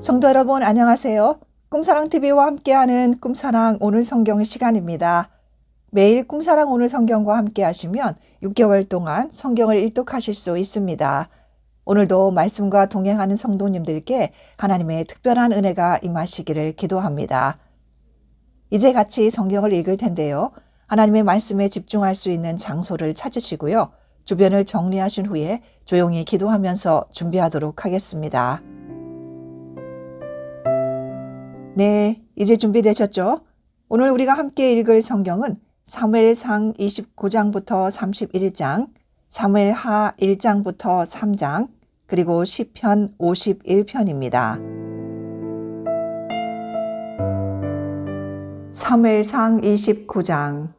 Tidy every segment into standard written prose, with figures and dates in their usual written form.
성도 여러분 안녕하세요. 꿈사랑TV와 함께하는 꿈사랑 오늘 성경 시간입니다. 매일 꿈사랑 오늘 성경과 함께 하시면 6개월 동안 성경을 일독하실 수 있습니다. 오늘도 말씀과 동행하는 성도님들께 하나님의 특별한 은혜가 임하시기를 기도합니다. 이제 같이 성경을 읽을 텐데요. 하나님의 말씀에 집중할 수 있는 장소를 찾으시고요. 주변을 정리하신 후에 조용히 기도하면서 준비하도록 하겠습니다. 네, 이제 준비되셨죠? 오늘 우리가 함께 읽을 성경은 사무엘상 29장부터 31장, 사무엘하 1장부터 3장, 그리고 시편 51편입니다. 사무엘상 29장.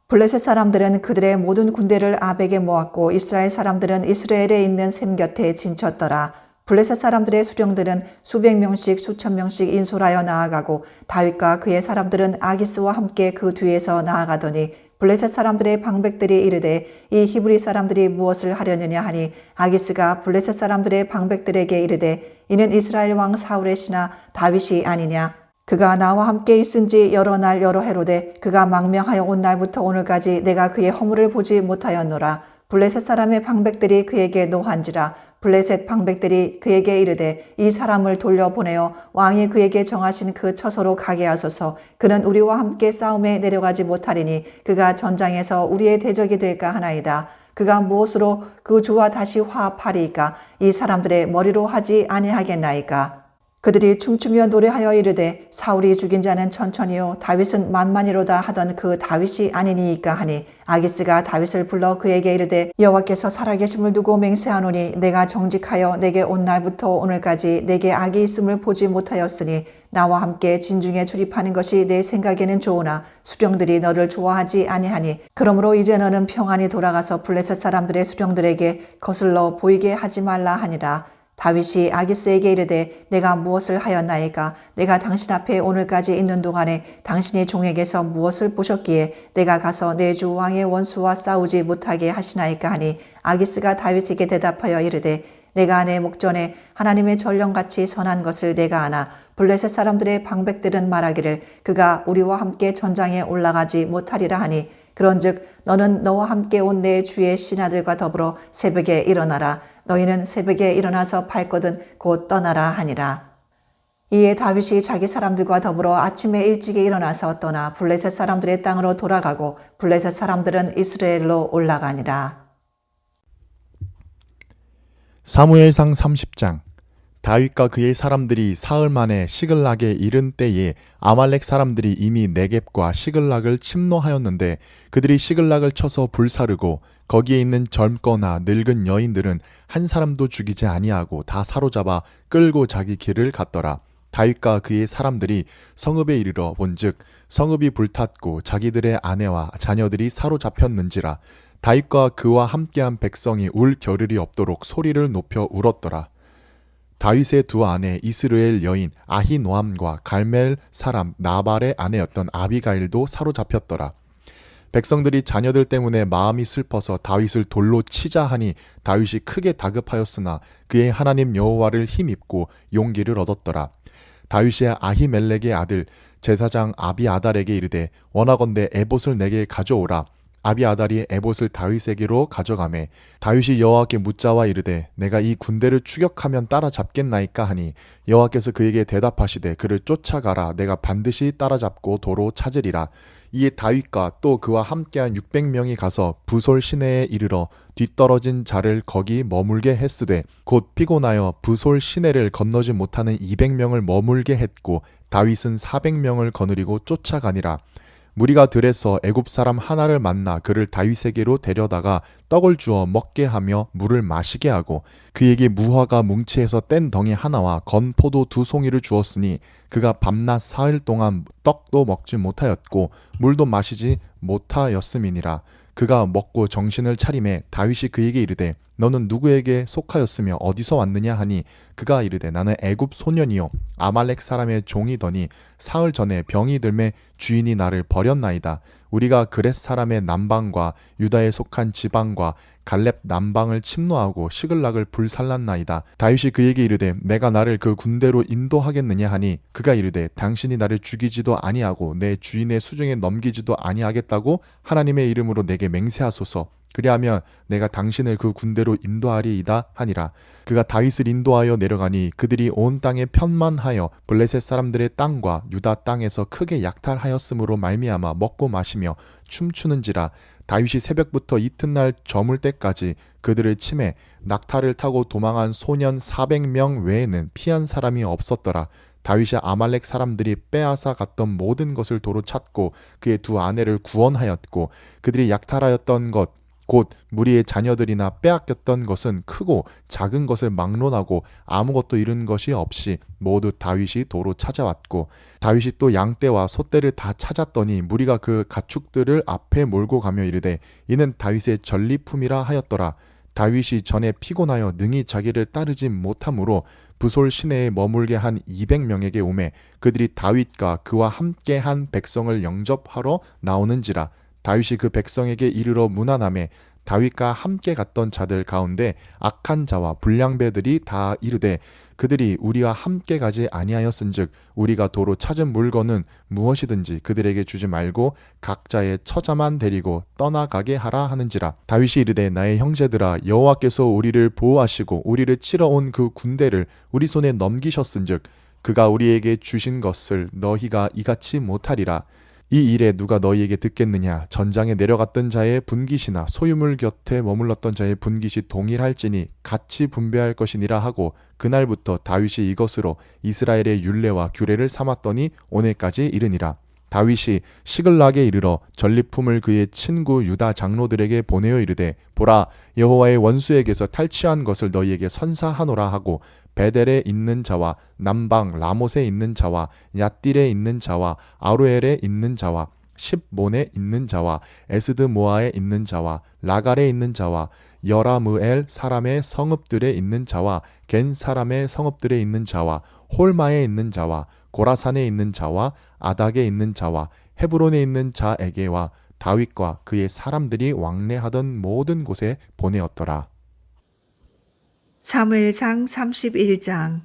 블레셋 사람들은 그들의 모든 군대를 아벡에 모았고 이스라엘 사람들은 이스라엘에 있는 셈 곁에 진쳤더라. 블레셋 사람들의 수령들은 수백 명씩 수천 명씩 인솔하여 나아가고 다윗과 그의 사람들은 아기스와 함께 그 뒤에서 나아가더니 블레셋 사람들의 방백들이 이르되 이 히브리 사람들이 무엇을 하려느냐 하니 아기스가 블레셋 사람들의 방백들에게 이르되 이는 이스라엘 왕 사울의 신하 다윗이 아니냐. 그가 나와 함께 있은지 여러 날 여러 해로되 그가 망명하여 온 날부터 오늘까지 내가 그의 허물을 보지 못하였노라. 블레셋 사람의 방백들이 그에게 노한지라. 블레셋 방백들이 그에게 이르되 이 사람을 돌려보내어 왕이 그에게 정하신 그 처소로 가게 하소서. 그는 우리와 함께 싸움에 내려가지 못하리니 그가 전장에서 우리의 대적이 될까 하나이다. 그가 무엇으로 그 주와 다시 화합하리이까? 이 사람들의 머리로 하지 아니하겠나이까? 그들이 춤추며 노래하여 이르되 사울이 죽인 자는 천천히요 다윗은 만만이로다 하던 그 다윗이 아니니이까 하니 아기스가 다윗을 불러 그에게 이르되 여호와께서 살아계심을 두고 맹세하노니 내가 정직하여 내게 온 날부터 오늘까지 내게 악이 있음을 보지 못하였으니 나와 함께 진중에 출입하는 것이 내 생각에는 좋으나 수령들이 너를 좋아하지 아니하니 그러므로 이제 너는 평안히 돌아가서 블레셋 사람들의 수령들에게 거슬러 보이게 하지 말라 하니라. 다윗이 아기스에게 이르되 내가 무엇을 하였나이까? 내가 당신 앞에 오늘까지 있는 동안에 당신이 종에게서 무엇을 보셨기에 내가 가서 내 주 왕의 원수와 싸우지 못하게 하시나이까 하니 아기스가 다윗에게 대답하여 이르되 내가 내 목전에 하나님의 전령같이 선한 것을 내가 아나 블레셋 사람들의 방백들은 말하기를 그가 우리와 함께 전장에 올라가지 못하리라 하니 그런즉 너는 너와 함께 온 내 주의 신하들과 더불어 새벽에 일어나라. 너희는 새벽에 일어나서 발거든 곧 떠나라 하니라. 이에 다윗이 자기 사람들과 더불어 아침에 일찍이 일어나서 떠나 블레셋 사람들의 땅으로 돌아가고 블레셋 사람들은 이스라엘로 올라가니라. 사무엘상 30장. 다윗과 그의 사람들이 사흘 만에 시글락에 이른 때에 아말렉 사람들이 이미 네겝과 시글락을 침노하였는데 그들이 시글락을 쳐서 불사르고 거기에 있는 젊거나 늙은 여인들은 한 사람도 죽이지 아니하고 다 사로잡아 끌고 자기 길을 갔더라. 다윗과 그의 사람들이 성읍에 이르러 본즉 성읍이 불탔고 자기들의 아내와 자녀들이 사로잡혔는지라. 다윗과 그와 함께한 백성이 울 겨를이 없도록 소리를 높여 울었더라. 다윗의 두 아내 이스라엘 여인 아히노암과 갈멜 사람 나발의 아내였던 아비가일도 사로잡혔더라. 백성들이 자녀들 때문에 마음이 슬퍼서 다윗을 돌로 치자 하니 다윗이 크게 다급하였으나 그의 하나님 여호와를 힘입고 용기를 얻었더라. 다윗이 아히멜렉의 아들 제사장 아비아달에게 이르되 원하건대 에봇을 내게 가져오라. 아비아달이 에봇을 다윗에게로 가져가매 다윗이 여호와께 묻자와 이르되 내가 이 군대를 추격하면 따라잡겠나이까 하니 여호와께서 그에게 대답하시되 그를 쫓아가라. 내가 반드시 따라잡고 도로 찾으리라. 이에 다윗과 또 그와 함께한 600명이 가서 부솔 시내에 이르러 뒤떨어진 자를 거기 머물게 했으되 곧 피곤하여 부솔 시내를 건너지 못하는 200명을 머물게 했고 다윗은 400명을 거느리고 쫓아가니라. 무리가 들에서 애굽 사람 하나를 만나 그를 다윗에게로 데려다가 떡을 주어 먹게 하며 물을 마시게 하고 그에게 무화과 뭉치에서 뗀 덩이 하나와 건포도 2송이를 주었으니 그가 밤낮 사흘 동안 떡도 먹지 못하였고 물도 마시지 못하였음이니라. 그가 먹고 정신을 차림에 다윗이 그에게 이르되 너는 누구에게 속하였으며 어디서 왔느냐 하니 그가 이르되 나는 애굽 소년이요 아말렉 사람의 종이더니 사흘 전에 병이 들매 주인이 나를 버렸나이다. 우리가 그렛 사람의 남방과 유다에 속한 지방과 갈렙 남방을 침노하고 시글락을 불살랐나이다. 다윗이 그에게 이르되 내가 나를 그 군대로 인도하겠느냐 하니 그가 이르되 당신이 나를 죽이지도 아니하고 내 주인의 수중에 넘기지도 아니하겠다고 하나님의 이름으로 내게 맹세하소서. 그리하면 내가 당신을 그 군대로 인도하리이다 하니라. 그가 다윗을 인도하여 내려가니 그들이 온 땅에 편만하여 블레셋 사람들의 땅과 유다 땅에서 크게 약탈하였으므로 말미암아 먹고 마시며 춤추는지라. 다윗이 새벽부터 이튿날 저물 때까지 그들을 치매 낙타를 타고 도망한 소년 400명 외에는 피한 사람이 없었더라. 다윗이 아말렉 사람들이 빼앗아 갔던 모든 것을 도로 찾고 그의 두 아내를 구원하였고 그들이 약탈하였던 것 곧 무리의 자녀들이나 빼앗겼던 것은 크고 작은 것을 막론하고 아무것도 잃은 것이 없이 모두 다윗이 도로 찾아왔고 다윗이 또 양떼와 소떼를 다 찾았더니 무리가 그 가축들을 앞에 몰고 가며 이르되 이는 다윗의 전리품이라 하였더라. 다윗이 전에 피곤하여 능히 자기를 따르지 못하므로 부솔 시내에 머물게 한 200명에게 오매 그들이 다윗과 그와 함께 한 백성을 영접하러 나오는지라. 다윗이 그 백성에게 이르러 문안하매 다윗과 함께 갔던 자들 가운데 악한 자와 불량배들이 다 이르되 그들이 우리와 함께 가지 아니하였은즉 우리가 도로 찾은 물건은 무엇이든지 그들에게 주지 말고 각자의 처자만 데리고 떠나가게 하라 하는지라. 다윗이 이르되 나의 형제들아 여호와께서 우리를 보호하시고 우리를 치러 온 그 군대를 우리 손에 넘기셨은즉 그가 우리에게 주신 것을 너희가 이같이 못하리라. 이 일에 누가 너희에게 듣겠느냐? 전장에 내려갔던 자의 분깃이나 소유물 곁에 머물렀던 자의 분깃이 동일할지니 같이 분배할 것이니라 하고 그날부터 다윗이 이것으로 이스라엘의 율례와 규례를 삼았더니 오늘까지 이르니라. 다윗이 시글락에 이르러 전리품을 그의 친구 유다 장로들에게 보내어 이르되 보라 여호와의 원수에게서 탈취한 것을 너희에게 선사하노라 하고 베델에 있는 자와 남방 라못에 있는 자와 얏딜에 있는 자와 아로엘에 있는 자와 십몬에 있는 자와 에스드모아에 있는 자와 라갈에 있는 자와 여라므엘 사람의 성읍들에 있는 자와 겐 사람의 성읍들에 있는 자와 홀마에 있는 자와 고라산에 있는 자와 아닥에 있는 자와 헤브론에 있는 자에게와 다윗과 그의 사람들이 왕래하던 모든 곳에 보내었더라. 사무엘상 31장.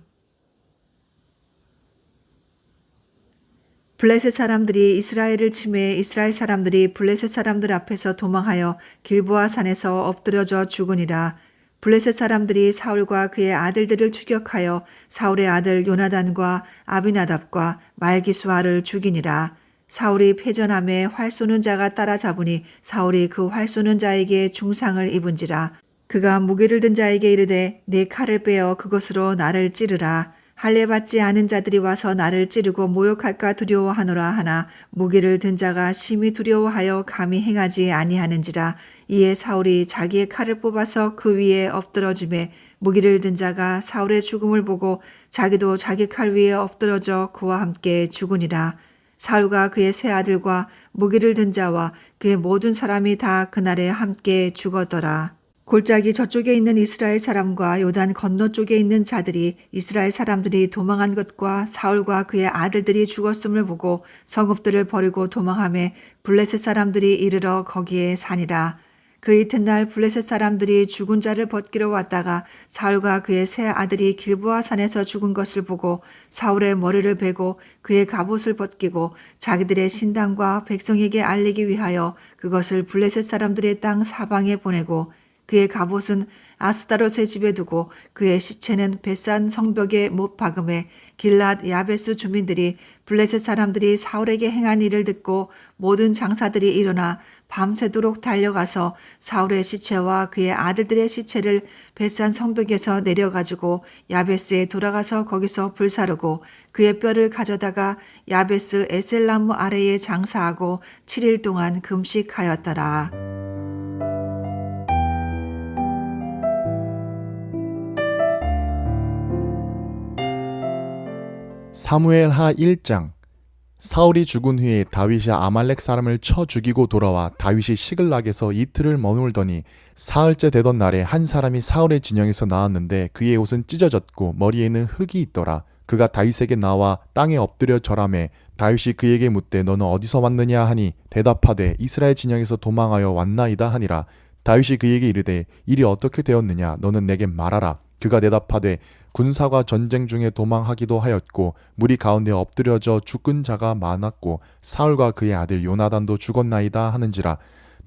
블레셋 사람들이 이스라엘을 침해 이스라엘 사람들이 블레셋 사람들 앞에서 도망하여 길보아 산에서 엎드려져 죽으니라. 블레셋 사람들이 사울과 그의 아들들을 추격하여 사울의 아들 요나단과 아비나답과 말기수아를 죽이니라. 사울이 패전함에 활 쏘는 자가 따라잡으니 사울이 그 활 쏘는 자에게 중상을 입은지라. 그가 무기를 든 자에게 이르되 내 칼을 빼어 그것으로 나를 찌르라. 할례 받지 않은 자들이 와서 나를 찌르고 모욕할까 두려워하노라 하나 무기를 든 자가 심히 두려워하여 감히 행하지 아니하는지라. 이에 사울이 자기의 칼을 뽑아서 그 위에 엎드러지매 무기를 든 자가 사울의 죽음을 보고 자기도 자기 칼 위에 엎드러져 그와 함께 죽으니라. 사울과 그의 세 아들과 무기를 든 자와 그의 모든 사람이 다 그날에 함께 죽었더라. 골짜기 저쪽에 있는 이스라엘 사람과 요단 건너쪽에 있는 자들이 이스라엘 사람들이 도망한 것과 사울과 그의 아들들이 죽었음을 보고 성읍들을 버리고 도망하매 블레셋 사람들이 이르러 거기에 사니라. 그 이튿날 블레셋 사람들이 죽은 자를 벗기러 왔다가 사울과 그의 세 아들이 길보아 산에서 죽은 것을 보고 사울의 머리를 베고 그의 갑옷을 벗기고 자기들의 신당과 백성에게 알리기 위하여 그것을 블레셋 사람들의 땅 사방에 보내고 그의 갑옷은 아스타롯의 집에 두고 그의 시체는 벳산 성벽에 못 박음에 길랏 야베스 주민들이 블레셋 사람들이 사울에게 행한 일을 듣고 모든 장사들이 일어나 밤새도록 달려가서 사울의 시체와 그의 아들들의 시체를 벳산 성벽에서 내려가지고 야베스에 돌아가서 거기서 불사르고 그의 뼈를 가져다가 야베스 에셀나무 아래에 장사하고 7일 동안 금식하였더라. 사무엘하 1장. 사울이 죽은 후에 다윗이 아말렉 사람을 쳐 죽이고 돌아와 다윗이 시글락에서 이틀을 머물더니 사흘째 되던 날에 한 사람이 사울의 진영에서 나왔는데 그의 옷은 찢어졌고 머리에는 흙이 있더라. 그가 다윗에게 나와 땅에 엎드려 절하매 다윗이 그에게 묻되 너는 어디서 왔느냐 하니 대답하되 이스라엘 진영에서 도망하여 왔나이다 하니라. 다윗이 그에게 이르되 일이 어떻게 되었느냐 너는 내게 말하라. 그가 대답하되 군사가 전쟁 중에 도망하기도 하였고 무리 가운데 엎드려져 죽은 자가 많았고 사울과 그의 아들 요나단도 죽었나이다 하는지라.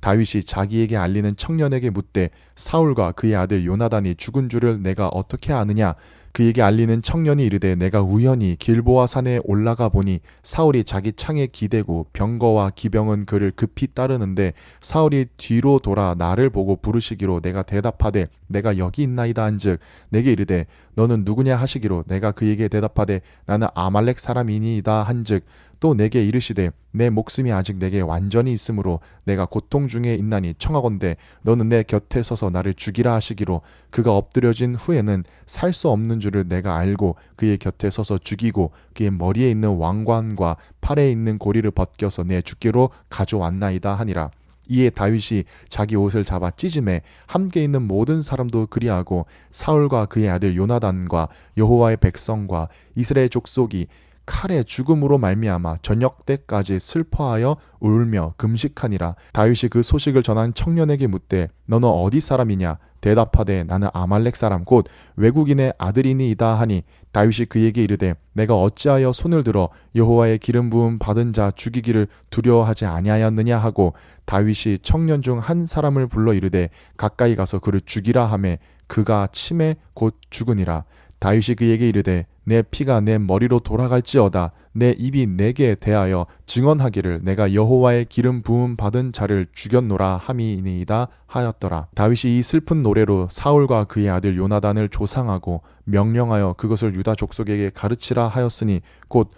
다윗이 자기에게 알리는 청년에게 묻되 사울과 그의 아들 요나단이 죽은 줄을 내가 어떻게 아느냐. 그에게 알리는 청년이 이르되 내가 우연히 길보아 산에 올라가 보니 사울이 자기 창에 기대고 병거와 기병은 그를 급히 따르는데 사울이 뒤로 돌아 나를 보고 부르시기로 내가 대답하되 내가 여기 있나이다 한즉 내게 이르되 너는 누구냐 하시기로 내가 그에게 대답하되 나는 아말렉 사람이니이다 한즉 또 내게 이르시되 내 목숨이 아직 내게 완전히 있으므로 내가 고통 중에 있나니 청하건대 너는 내 곁에 서서 나를 죽이라 하시기로 그가 엎드려진 후에는 살 수 없는 줄을 내가 알고 그의 곁에 서서 죽이고 그의 머리에 있는 왕관과 팔에 있는 고리를 벗겨서 내 주께로 가져왔나이다 하니라. 이에 다윗이 자기 옷을 잡아 찢음에 함께 있는 모든 사람도 그리하고 사울과 그의 아들 요나단과 여호와의 백성과 이스라엘 족속이 칼의 죽음으로 말미암아 저녁 때까지 슬퍼하여 울며 금식하니라. 다윗이 그 소식을 전한 청년에게 묻되 너는 어디 사람이냐. 대답하되 나는 아말렉 사람 곧 외국인의 아들이니이다 하니 다윗이 그에게 이르되 내가 어찌하여 손을 들어 여호와의 기름 부음 받은 자 죽이기를 두려워하지 아니하였느냐 하고 다윗이 청년 중 한 사람을 불러 이르되 가까이 가서 그를 죽이라 하매 그가 침에 곧 죽으니라. 다윗이 그에게 이르되 내 피가 내 머리로 돌아갈지어다. 내 입이 내게 대하여 증언하기를 내가 여호와의 기름 부음 받은 자를 죽였노라 함이니이다 하였더라. 다윗이 이 슬픈 노래로 사울과 그의 아들 요나단을 조상하고 명령하여 그것을 유다 족속에게 가르치라 하였으니 곧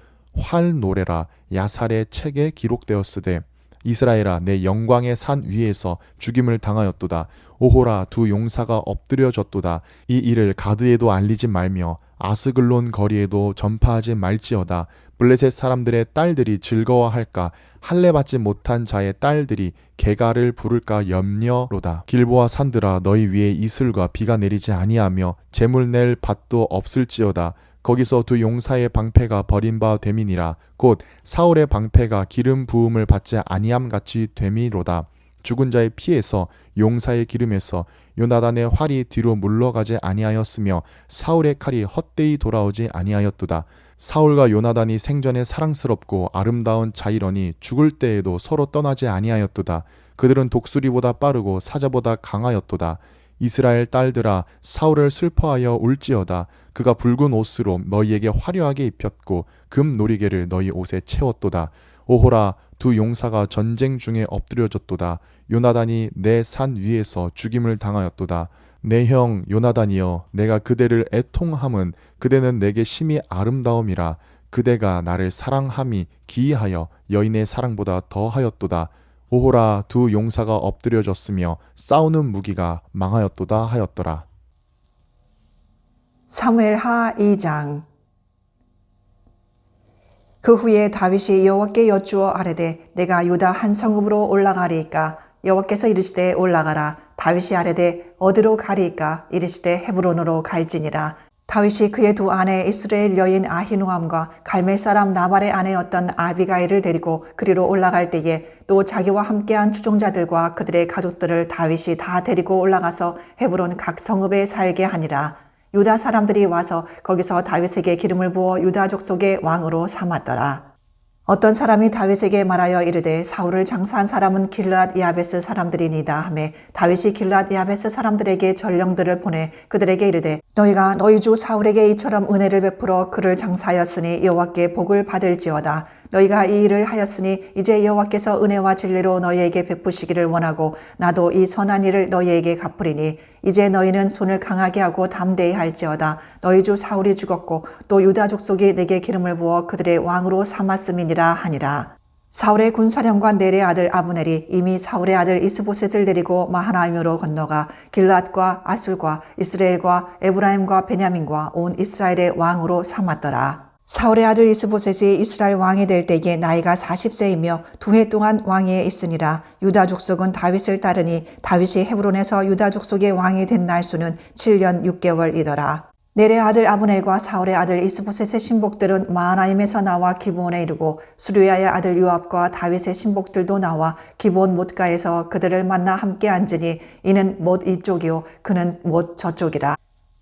활 노래라 야살의 책에 기록되었으되 이스라엘아 내 영광의 산 위에서 죽임을 당하였도다. 오호라 두 용사가 엎드려졌도다. 이 일을 가드에도 알리지 말며 아스글론 거리에도 전파하지 말지어다. 블레셋 사람들의 딸들이 즐거워할까. 할례 받지 못한 자의 딸들이 개가를 부를까 염려로다. 길보아 산들아 너희 위에 이슬과 비가 내리지 아니하며 재물 낼 밭도 없을지어다. 거기서 두 용사의 방패가 버린 바 됨이니라. 곧 사울의 방패가 기름 부음을 받지 아니함같이 됨이로다. 죽은 자의 피에서 용사의 기름에서 요나단의 활이 뒤로 물러가지 아니하였으며 사울의 칼이 헛되이 돌아오지 아니하였도다. 사울과 요나단이 생전에 사랑스럽고 아름다운 자이러니 죽을 때에도 서로 떠나지 아니하였도다. 그들은 독수리보다 빠르고 사자보다 강하였도다. 이스라엘 딸들아 사울을 슬퍼하여 울지어다. 그가 붉은 옷으로 너희에게 화려하게 입혔고 금 놀이개를 너희 옷에 채웠도다. 오호라 두 용사가 전쟁 중에 엎드려졌도다. 요나단이 내 산 위에서 죽임을 당하였도다. 내 형 요나단이여 내가 그대를 애통함은 그대는 내게 심히 아름다움이라. 그대가 나를 사랑함이 기이하여 여인의 사랑보다 더하였도다. 오호라 두 용사가 엎드려졌으며 싸우는 무기가 망하였도다 하였더라. 사무엘하 2장. 그 후에 다윗이 여호와께 여쭈어 아뢰되 내가 유다 한 성읍으로 올라가리이까. 여호와께서 이르시되 올라가라. 다윗이 아뢰되 어디로 가리이까. 이르시되 헤브론으로 갈지니라. 다윗이 그의 두 아내 이스라엘 여인 아히노암과 갈멜 사람 나발의 아내였던 아비가일을 데리고 그리로 올라갈 때에 또 자기와 함께한 추종자들과 그들의 가족들을 다윗이 다 데리고 올라가서 헤브론 각 성읍에 살게 하니라. 유다 사람들이 와서 거기서 다윗에게 기름을 부어 유다 족속의 왕으로 삼았더라. 어떤 사람이 다윗에게 말하여 이르되 사울을 장사한 사람은 길르앗 야베스 사람들이니이다 하매 다윗이 길르앗 야베스 사람들에게 전령들을 보내 그들에게 이르되 너희가 너희 주 사울에게 이처럼 은혜를 베풀어 그를 장사하였으니 여호와께 복을 받을지어다. 너희가 이 일을 하였으니 이제 여호와께서 은혜와 진리로 너희에게 베푸시기를 원하고 나도 이 선한 일을 너희에게 갚으리니 이제 너희는 손을 강하게 하고 담대히 할지어다. 너희 주 사울이 죽었고 또 유다 족속이 내게 기름을 부어 그들의 왕으로 삼았음이니라 하니라. 사울의 군사령관 넬의 아들 아브넬이 이미 사울의 아들 이스보셋을 데리고 마하나임으로 건너가 길르앗과 아술과 이스라엘과 에브라임과 베냐민과 온 이스라엘의 왕으로 삼았더라. 사울의 아들 이스보셋이 이스라엘 왕이 될 때에 나이가 40세이며 2해 동안 왕위에 있으니라. 유다 족속은 다윗을 따르니 다윗이 헤브론에서 유다 족속의 왕이 된 날수는 7년 6개월이더라. 넬의 아들 아브넬과 사울의 아들 이스보셋의 신복들은 마하나임에서 나와 기브온에 이르고 수르야의 아들 요압과 다윗의 신복들도 나와 기브온 못가에서 그들을 만나 함께 앉으니 이는 못 이쪽이요 그는 못 저쪽이라.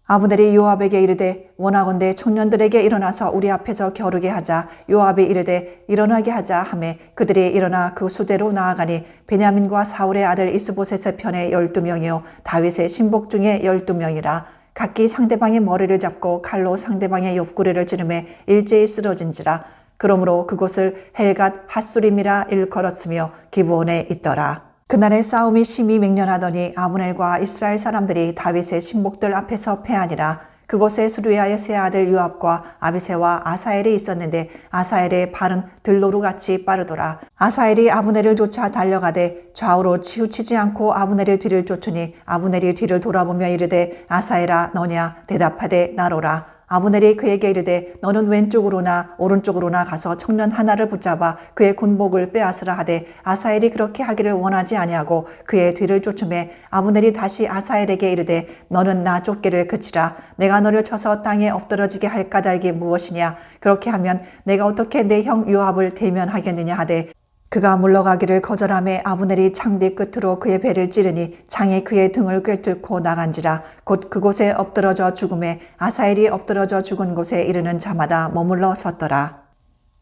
아브넬이 요압에게 이르되 원하건대 청년들에게 일어나서 우리 앞에서 겨루게 하자. 요압이 이르되 일어나게 하자 하매 그들이 일어나 그 수대로 나아가니 베냐민과 사울의 아들 이스보셋의 편에 12명이요 다윗의 신복 중에 12명이라. 각기 상대방의 머리를 잡고 칼로 상대방의 옆구리를 찌르매 일제히 쓰러진지라. 그러므로 그곳을 헬갓 핫수림이라 일컬었으며 기브온에 있더라. 그날의 싸움이 심히 맹렬하더니 아브넬과 이스라엘 사람들이 다윗의 신복들 앞에서 패하니라. 그곳에 수르야의 세 아들 요압과 아비새와 아사엘이 있었는데 아사엘의 발은 들노루같이 빠르더라. 아사엘이 아브넬을 쫓아 달려가되 좌우로 치우치지 않고 아브넬의 뒤를 쫓으니 아브넬이 뒤를 돌아보며 이르되 아사엘아 너냐 대답하되 나로라. 아브넬이 그에게 이르되 너는 왼쪽으로나 오른쪽으로나 가서 청년 하나를 붙잡아 그의 군복을 빼앗으라 하되 아사엘이 그렇게 하기를 원하지 아니하고 그의 뒤를 쫓으매 아브넬이 다시 아사엘에게 이르되 너는 나 쫓기를 그치라. 내가 너를 쳐서 땅에 엎드러지게 할 까닭이 무엇이냐. 그렇게 하면 내가 어떻게 내 형 요압을 대면하겠느냐 하되 그가 물러가기를 거절하매 아브넬이 창 뒤 끝으로 그의 배를 찌르니 창이 그의 등을 꿰뚫고 나간지라. 곧 그곳에 엎드러져 죽음에 아사엘이 엎드러져 죽은 곳에 이르는 자마다 머물러 섰더라.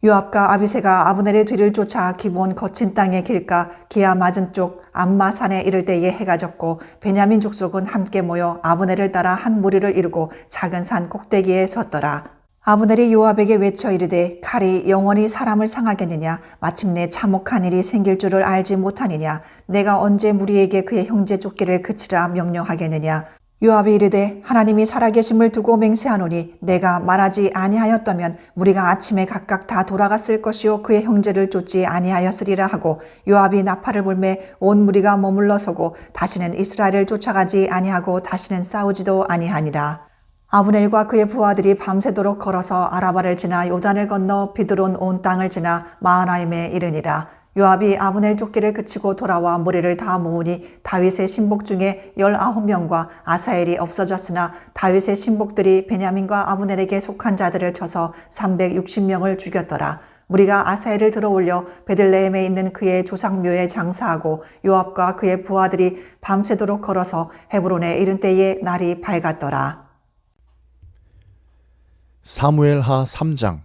요압과 아비새가 아브넬의 뒤를 쫓아 기브온 거친 땅의 길가 기아 맞은 쪽 암마산에 이를 때에 해가 졌고 베냐민 족속은 함께 모여 아브넬을 따라 한 무리를 이루고 작은 산 꼭대기에 섰더라. 아브넬이 요압에게 외쳐 이르되 칼이 영원히 사람을 상하겠느냐. 마침내 참혹한 일이 생길 줄을 알지 못하느냐. 내가 언제 무리에게 그의 형제 쫓기를 그치라 명령하겠느냐. 요압이 이르되 하나님이 살아계심을 두고 맹세하노니 내가 말하지 아니하였다면 무리가 아침에 각각 다 돌아갔을 것이요 그의 형제를 쫓지 아니하였으리라 하고 요압이 나팔을 불매 온 무리가 머물러 서고 다시는 이스라엘을 쫓아가지 아니하고 다시는 싸우지도 아니하니라. 아브넬과 그의 부하들이 밤새도록 걸어서 아라바를 지나 요단을 건너 비드론 온 땅을 지나 마하나임에 이르니라. 요압이 아브넬 쫓기를 그치고 돌아와 무리를 다 모으니 다윗의 신복 중에 19명과 아사엘이 없어졌으나 다윗의 신복들이 베냐민과 아브넬에게 속한 자들을 쳐서 360명을 죽였더라. 무리가 아사엘을 들어올려 베들레헴에 있는 그의 조상묘에 장사하고 요압과 그의 부하들이 밤새도록 걸어서 헤브론에 이른 때에 날이 밝았더라. 사무엘하 3장.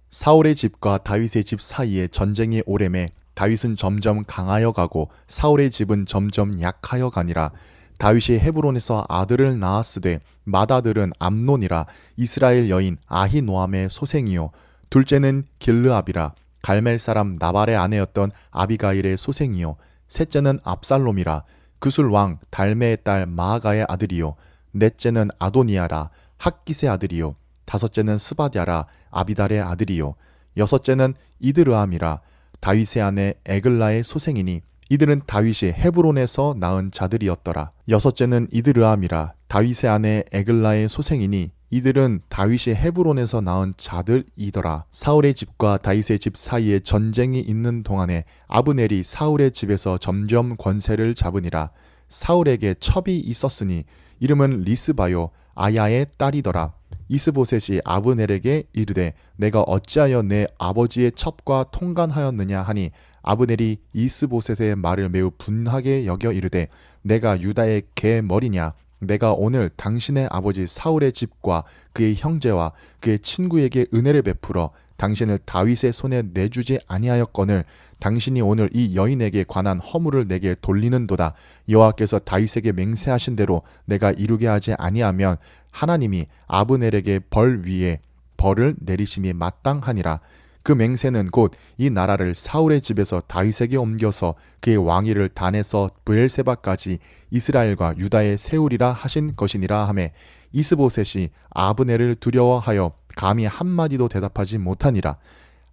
사울의 집과 다윗의 집 사이에 전쟁이 오래매 다윗은 점점 강하여 가고 사울의 집은 점점 약하여 가니라. 다윗이 헤브론에서 아들을 낳았으되 맏아들은 암논이라. 이스라엘 여인 아히노암의 소생이요 둘째는 길르압이라. 갈멜 사람 나발의 아내였던 아비가일의 소생이요 셋째는 압살롬이라. 그술 왕 달메의 딸 마아가의 아들이요 넷째는 아도니아라. 학깃의 아들이요 다섯째는 스바랴라. 아비달의 아들이요 여섯째는 이드르암이라. 다윗의 아내 에글라의 소생이니 이들은 다윗이 헤브론에서 낳은 자들이었더라. 여섯째는 이드르암이라. 다윗의 아내 에글라의 소생이니 이들은 다윗이 헤브론에서 낳은 자들이더라. 사울의 집과 다윗의 집 사이에 전쟁이 있는 동안에 아브넬이 사울의 집에서 점점 권세를 잡으니라. 사울에게 첩이 있었으니 이름은 리스바요 아야의 딸이더라. 이스보셋이 아브넬에게 이르되 내가 어찌하여 내 아버지의 첩과 통간하였느냐 하니 아브넬이 이스보셋의 말을 매우 분하게 여겨 이르되 내가 유다의 개 머리냐. 내가 오늘 당신의 아버지 사울의 집과 그의 형제와 그의 친구에게 은혜를 베풀어 당신을 다윗의 손에 내주지 아니하였거늘 당신이 오늘 이 여인에게 관한 허물을 내게 돌리는도다. 여호와께서 다윗에게 맹세하신 대로 내가 이루게 하지 아니하면 하나님이 아브넬에게 벌 위에 벌을 내리심이 마땅하니라. 그 맹세는 곧 이 나라를 사울의 집에서 다윗에게 옮겨서 그의 왕위를 단에서 브엘세바까지 이스라엘과 유다에 세우리라 하신 것이니라 하매 이스보셋이 아브넬을 두려워하여 감히 한마디도 대답하지 못하니라.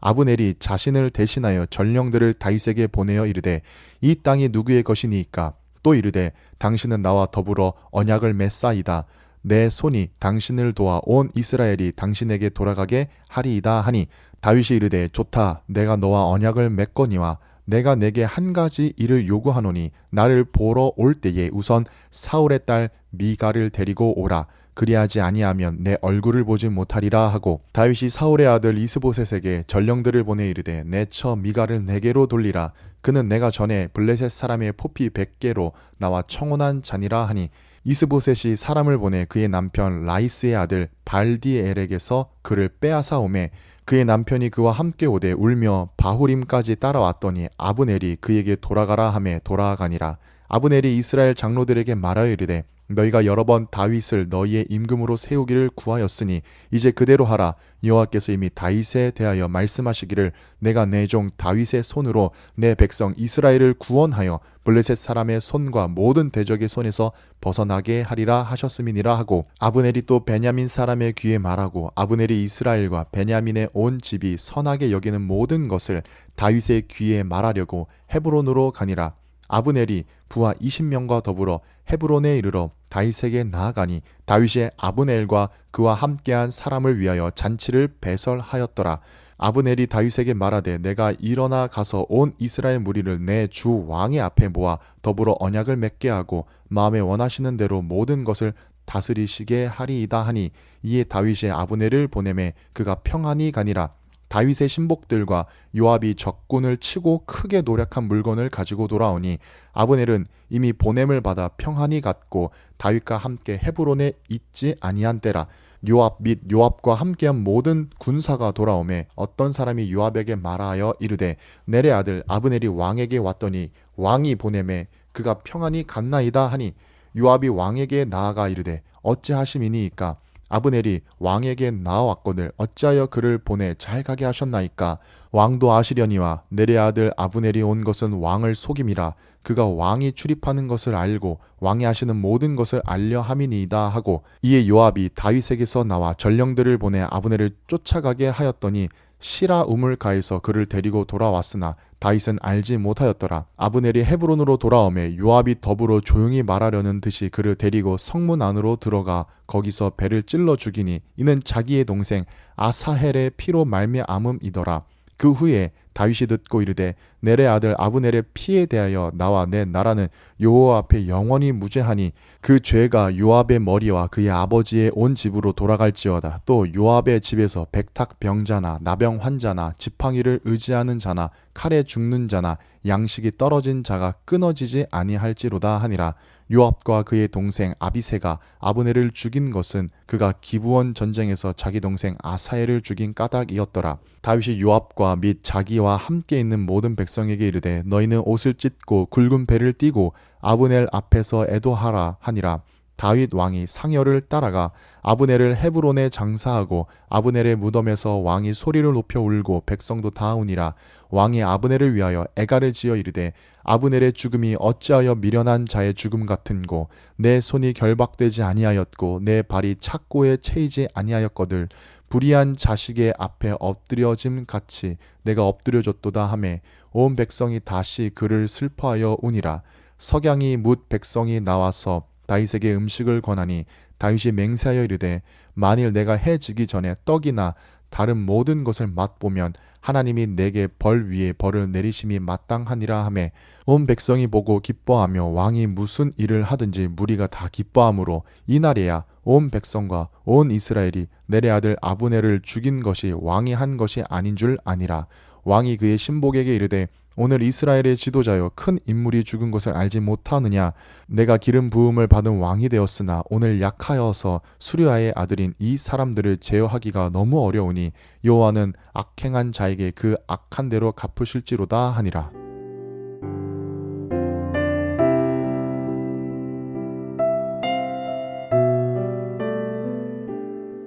아브넬이 자신을 대신하여 전령들을 다윗에게 보내어 이르되 이 땅이 누구의 것이니이까. 또 이르되 당신은 나와 더불어 언약을 맺사이다. 내 손이 당신을 도와 온 이스라엘이 당신에게 돌아가게 하리이다 하니 다윗이 이르되 좋다. 내가 너와 언약을 맺거니와 내가 내게 한 가지 일을 요구하노니 나를 보러 올 때에 우선 사울의 딸 미갈을 데리고 오라. 그리하지 아니하면 내 얼굴을 보지 못하리라 하고 다윗이 사울의 아들 이스보셋에게 전령들을 보내 이르되 내 처 미가를 내게로 돌리라. 그는 내가 전에 블레셋 사람의 포피 100개로 나와 청혼한 자니라 하니 이스보셋이 사람을 보내 그의 남편 라이스의 아들 발디엘에게서 그를 빼앗아 오매 그의 남편이 그와 함께 오되 울며 바후림까지 따라왔더니 아브넬이 그에게 돌아가라 하매 돌아가니라. 아브넬이 이스라엘 장로들에게 말하여 이르되 너희가 여러 번 다윗을 너희의 임금으로 세우기를 구하였으니 이제 그대로 하라. 여호와께서 이미 다윗에 대하여 말씀하시기를 내가 내 종 다윗의 손으로 내 백성 이스라엘을 구원하여 블레셋 사람의 손과 모든 대적의 손에서 벗어나게 하리라 하셨음이니라 하고 아브넬이 또 베냐민 사람의 귀에 말하고 아브넬이 이스라엘과 베냐민의 온 집이 선하게 여기는 모든 것을 다윗의 귀에 말하려고 헤브론으로 가니라. 아브넬이 부하 20명과 더불어 헤브론에 이르러 다윗에게 나아가니 다윗이 아브넬과 그와 함께한 사람을 위하여 잔치를 배설하였더라. 아브넬이 다윗에게 말하되 내가 일어나 가서 온 이스라엘 무리를 내 주 왕의 앞에 모아 더불어 언약을 맺게 하고 마음에 원하시는 대로 모든 것을 다스리시게 하리이다 하니 이에 다윗이 아브넬을 보내매 그가 평안히 가니라. 다윗의 신복들과 요압이 적군을 치고 크게 노력한 물건을 가지고 돌아오니 아브넬은 이미 보냄을 받아 평안히 갔고 다윗과 함께 헤브론에 있지 아니한 때라. 요압 및 요압과 함께한 모든 군사가 돌아오매 어떤 사람이 요압에게 말하여 이르되 넬의 아들 아브넬이 왕에게 왔더니 왕이 보내매 그가 평안히 갔나이다 하니 요압이 왕에게 나아가 이르되 어찌하심이니이까. 아브넬이 왕에게 나아왔거늘 어찌하여 그를 보내 잘 가게 하셨나이까. 왕도 아시려니와 넬의 아들 아브넬이 온 것은 왕을 속임이라. 그가 왕이 출입하는 것을 알고 왕이 하시는 모든 것을 알려 함이니이다 하고 이에 요압이 다윗에게서 나와 전령들을 보내 아브넬을 쫓아가게 하였더니 시라 우물가에서 그를 데리고 돌아왔으나 다윗은 알지 못하였더라. 아브넬이 헤브론으로 돌아오매 요압이 더불어 조용히 말하려는 듯이 그를 데리고 성문 안으로 들어가 거기서 배를 찔러 죽이니 이는 자기의 동생 아사헬의 피로 말미암음이더라. 그 후에 다윗이 듣고 이르되 넬의 아들 아브넬의 피에 대하여 나와 내 나라는 여호와 앞에 영원히 무죄하니 그 죄가 요압의 머리와 그의 아버지의 온 집으로 돌아갈지어다. 또 요압의 집에서 백탁병자나 나병 환자나 지팡이를 의지하는 자나 칼에 죽는 자나 양식이 떨어진 자가 끊어지지 아니할지로다 하니라. 요압과 그의 동생 아비새가 아브넬을 죽인 것은 그가 기브온 전쟁에서 자기 동생 아사엘을 죽인 까닭이었더라. 다윗이 요압과 및 자기와 함께 있는 모든 백성에게 이르되 너희는 옷을 찢고 굵은 배를 띠고 아브넬 앞에서 애도하라 하니라. 다윗 왕이 상여를 따라가 아브넬을 헤브론에 장사하고 아브넬의 무덤에서 왕이 소리를 높여 울고 백성도 다 우니라. 왕이 아브넬을 위하여 애가를 지어 이르되 아브넬의 죽음이 어찌하여 미련한 자의 죽음 같은고 내 손이 결박되지 아니하였고 내 발이 착고에 채이지 아니하였거늘 불의한 자식의 앞에 엎드려짐 같이 내가 엎드려졌도다 하매 온 백성이 다시 그를 슬퍼하여 우니라. 석양이 묻 백성이 나와서 다윗에게 음식을 권하니 다윗이 맹세하여 이르되 만일 내가 해 지기 전에 떡이나 다른 모든 것을 맛보면 하나님이 내게 벌 위에 벌을 내리심이 마땅하니라 하매 온 백성이 보고 기뻐하며 왕이 무슨 일을 하든지 무리가 다 기뻐하므로 이날에야 온 백성과 온 이스라엘이 넬의 아들 아브넬을 죽인 것이 왕이 한 것이 아닌 줄 아니라. 왕이 그의 신복에게 이르되 오늘 이스라엘의 지도자여 큰 인물이 죽은 것을 알지 못하느냐. 내가 기름 부음을 받은 왕이 되었으나 오늘 약하여서 수르야의 아들인 이 사람들을 제어하기가 너무 어려우니 여호와는 악행한 자에게 그 악한 대로 갚으실지로다 하니라.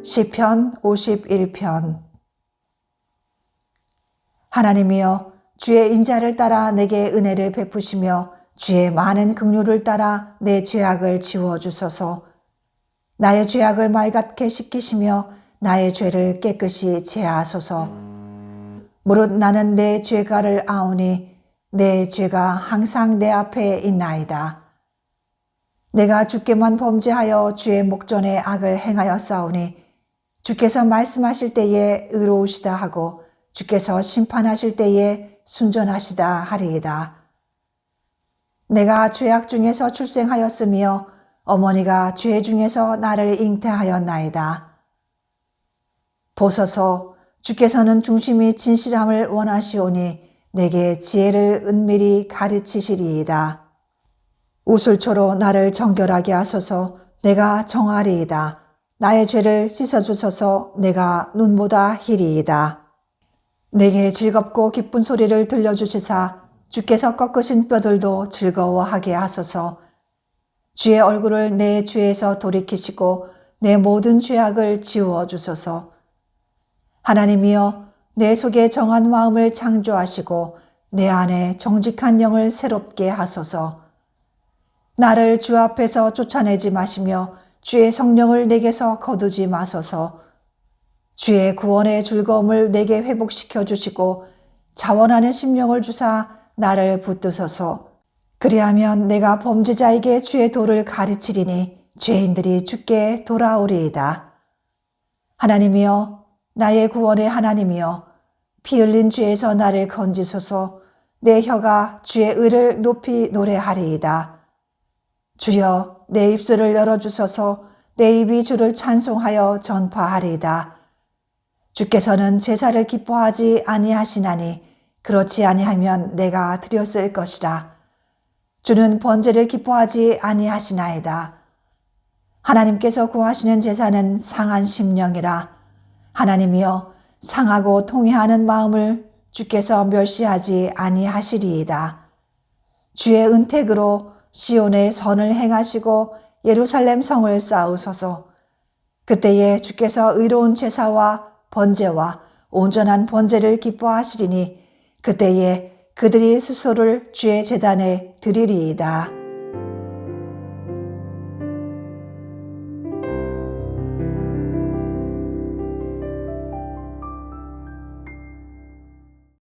시편 51편. 하나님이여 주의 인자를 따라 내게 은혜를 베푸시며 주의 많은 긍휼을 따라 내 죄악을 지워주소서. 나의 죄악을 맑게 씻기시며 나의 죄를 깨끗이 제하소서. 무릇 나는 내 죄가를 아오니 내 죄가 항상 내 앞에 있나이다. 내가 주께만 범죄하여 주의 목전에 악을 행하였사오니 주께서 말씀하실 때에 의로우시다 하고 주께서 심판하실 때에 순전하시다 하리이다. 내가 죄악 중에서 출생하였으며 어머니가 죄 중에서 나를 잉태하였나이다. 보소서, 주께서는 중심이 진실함을 원하시오니 내게 지혜를 은밀히 가르치시리이다. 우슬초로 나를 정결하게 하소서. 내가 정하리이다. 나의 죄를 씻어주소서. 내가 눈보다 희리이다. 내게 즐겁고 기쁜 소리를 들려주시사 주께서 꺾으신 뼈들도 즐거워하게 하소서. 주의 얼굴을 내 죄에서 돌이키시고 내 모든 죄악을 지워 주소서. 하나님이여, 내 속에 정한 마음을 창조하시고 내 안에 정직한 영을 새롭게 하소서. 나를 주 앞에서 쫓아내지 마시며 주의 성령을 내게서 거두지 마소서. 주의 구원의 즐거움을 내게 회복시켜 주시고 자원하는 심령을 주사 나를 붙드소서. 그리하면 내가 범죄자에게 주의 도를 가르치리니 죄인들이 주께 돌아오리이다. 하나님이여, 나의 구원의 하나님이여, 피 흘린 죄에서 나를 건지소서. 내 혀가 주의 의를 높이 노래하리이다. 주여, 내 입술을 열어주소서. 내 입이 주를 찬송하여 전파하리이다. 주께서는 제사를 기뻐하지 아니하시나니 그렇지 아니하면 내가 드렸을 것이라. 주는 번제를 기뻐하지 아니하시나이다. 하나님께서 구하시는 제사는 상한 심령이라. 하나님이여, 상하고 통회하는 마음을 주께서 멸시하지 아니하시리이다. 주의 은택으로 시온의 선을 행하시고 예루살렘 성을 쌓으소서. 그때에 주께서 의로운 제사와 번제와 온전한 번제를 기뻐하시리니 그때에 그들이 수소를 주의 제단에 드리리이다.